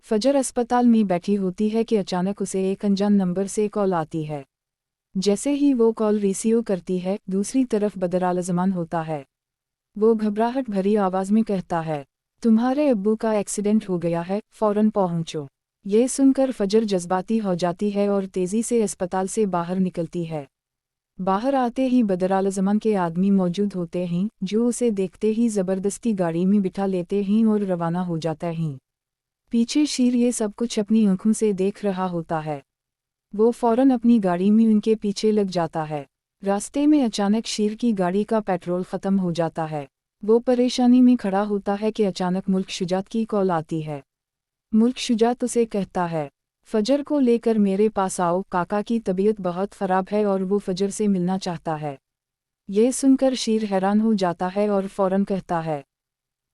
फजर अस्पताल में बैठी होती है कि अचानक उसे एक अनजान नंबर से कॉल आती है। जैसे ही वो कॉल रिसीव करती है, दूसरी तरफ बदरालज़मान होता है। वो घबराहट भरी आवाज़ में कहता है, तुम्हारे अब्बू का एक्सीडेंट हो गया है, फ़ौरन पहुंचो। ये सुनकर फजर जज्बाती हो जाती है और तेज़ी से अस्पताल से बाहर निकलती है। बाहर आते ही बदरालज़मान के आदमी मौजूद होते हैं, जो उसे देखते ही ज़बरदस्ती गाड़ी में बिठा लेते हैं और रवाना हो जाते हैं। पीछे शीर ये सब कुछ अपनी आंखों से देख रहा होता है। वो फ़ौरन अपनी गाड़ी में उनके पीछे लग जाता है। रास्ते में अचानक शीर की गाड़ी का पेट्रोल ख़त्म हो जाता है। वो परेशानी में खड़ा होता है कि अचानक मुल्क शुजात की कॉल आती है। मुल्क शुजात उसे कहता है, फजर को लेकर मेरे पास आओ, काका की तबीयत बहुत ख़राब है और वो फजर से मिलना चाहता है। ये सुनकर शीर हैरान हो जाता है और फ़ौरन कहता है,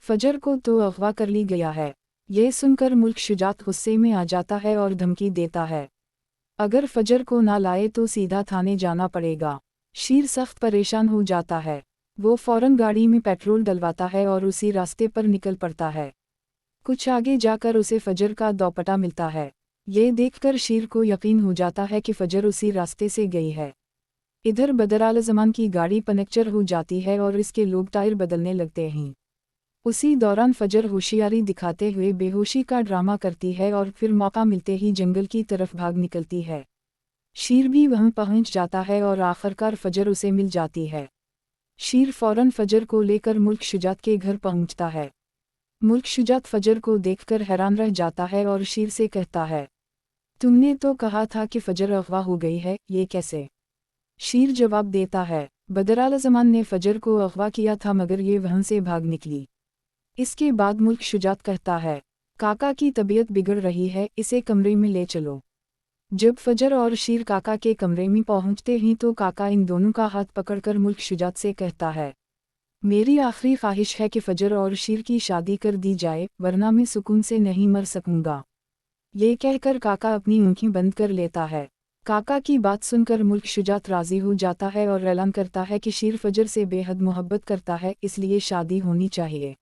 फजर को तो अगवा कर ली गया है। ये सुनकर मुल्क शुजात गुस्से में आ जाता है और धमकी देता है, अगर फजर को ना लाए तो सीधा थाने जाना पड़ेगा। शीर सख्त परेशान हो जाता है। वो फ़ौरन गाड़ी में पेट्रोल डलवाता है और उसी रास्ते पर निकल पड़ता है। कुछ आगे जाकर उसे फजर का दोपटा मिलता है। ये देखकर शीर को यकीन हो जाता है कि फजर उसी रास्ते से गई है। इधर बदरालज़मान की गाड़ी पंक्चर हो जाती है और इसके लोग टायर बदलने लगते हैं। उसी दौरान फजर होशियारी दिखाते हुए बेहोशी का ड्रामा करती है और फिर मौका मिलते ही जंगल की तरफ भाग निकलती है। शीर भी वहां पहुंच जाता है और आखिरकार फजर उसे मिल जाती है। शीर फ़ौरन फजर को लेकर मुल्क शुजात के घर पहुंचता है। मुल्क शुजात फजर को देखकर हैरान रह जाता है और शीर से कहता है, तुमने तो कहा था कि फजर अगवा हो गई है, ये कैसे? शीर जवाब देता है, बदरालज़मान ने फजर को अगवा किया था मगर ये वहां से भाग निकली। इसके बाद मुल्क शुजात कहता है, काका की तबीयत बिगड़ रही है, इसे कमरे में ले चलो। जब फजर और शीर काका के कमरे में पहुंचते हैं तो काका इन दोनों का हाथ पकड़कर मुल्क शुजात से कहता है, मेरी आखिरी ख्वाहिश है कि फजर और शीर की शादी कर दी जाए, वरना मैं सुकून से नहीं मर सकूंगा। ये कहकर काका अपनी आंखें बंद कर लेता है। काका की बात सुनकर मुल्क शुजात राजी हो जाता है और ऐलान करता है कि शीर फजर से बेहद मोहब्बत करता है, इसलिए शादी होनी चाहिए।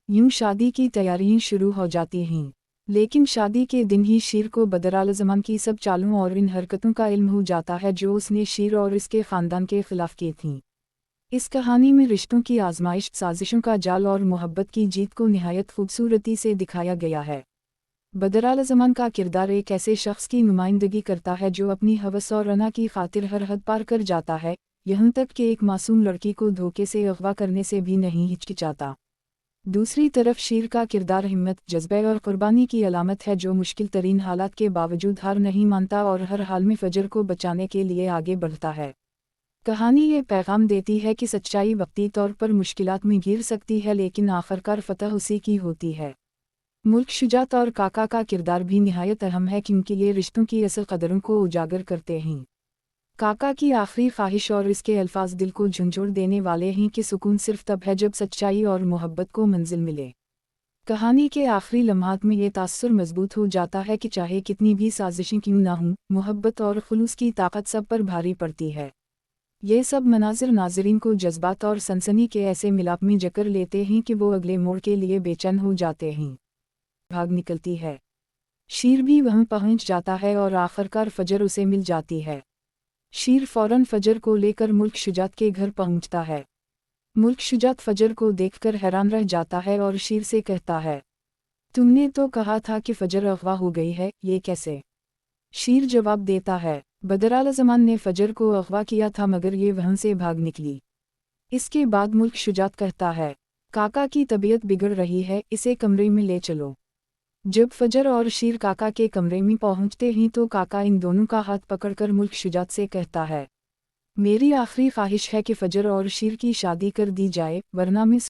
यूं शादी की तैयारियां शुरू हो जाती हैं। लेकिन शादी के दिन ही शीर को बदरालज़मान की सब चालों और इन हरकतों का इल्म हो जाता है जो उसने शीर और इसके ख़ानदान के ख़िलाफ़ की थीं। इस कहानी में रिश्तों की आजमाइश, साजिशों का जाल और मोहब्बत की जीत को निहायत खूबसूरती से दिखाया गया है। बदरालज़मान का किरदार एक ऐसे शख्स की नुमाइंदगी करता है जो अपनी हवस और रना की खातिर हर हद पार कर जाता है, यहाँ तक कि एक मासूम लड़की को धोखे से अगवा करने से भी नहीं हिचकिचाता। दूसरी तरफ शीर का किरदार हिम्मत, जज्बे और कुर्बानी की अलामत है जो मुश्किल तरीन हालात के बावजूद हार नहीं मानता और हर हाल में फजर को बचाने के लिए आगे बढ़ता है। कहानी ये पैगाम देती है कि सच्चाई वक्ती तौर पर मुश्किलात में घिर सकती है लेकिन आखिरकार फतह उसी की होती है। मुल्क शुजात और काका का किरदार भी निहायत अहम है क्योंकि ये रिश्तों की असल कदरों को उजागर करते हैं। काका की आखिरी ख्वाहिश और इसके अल्फाज दिल को झंझोड़ देने वाले हैं कि सुकून सिर्फ तब है जब सच्चाई और मोहब्बत को मंजिल मिले। कहानी के आखिरी लम्हात में ये तासुर मजबूत हो जाता है कि चाहे कितनी भी साजिशें क्यों ना हों, मोहब्बत और खुलूस की ताकत सब पर भारी पड़ती है। ये सब मनाजिर नाजरीन को जज्बात और सनसनी के ऐसे मिलाप में जकड़ लेते हैं कि वो अगले मोड़ के लिए बेचैन हो जाते हैं। भाग निकलती है। शीर भी वहां पहुंच जाता है और आखिरकार फजर उसे मिल जाती है। शीर फ़ौरन फजर को लेकर मुल्क शुजात के घर पहुंचता है। मुल्क शुजात फजर को देखकर हैरान रह जाता है और शीर से कहता है, तुमने तो कहा था कि फजर अगवा हो गई है, ये कैसे? शीर जवाब देता है, बदरालज़मान ने फजर को अगवा किया था मगर ये वहां से भाग निकली। इसके बाद मुल्क शुजात कहता है, काका की तबीयत बिगड़ रही है, इसे कमरे में ले चलो। जब फजर और शीर काका के कमरे में पहुंचते हैं तो काका इन दोनों का हाथ पकड़कर मुल्क शुजात से कहता है, मेरी आखिरी ख्वाहिश है कि फजर और शीर की शादी कर दी जाए, वरना मैं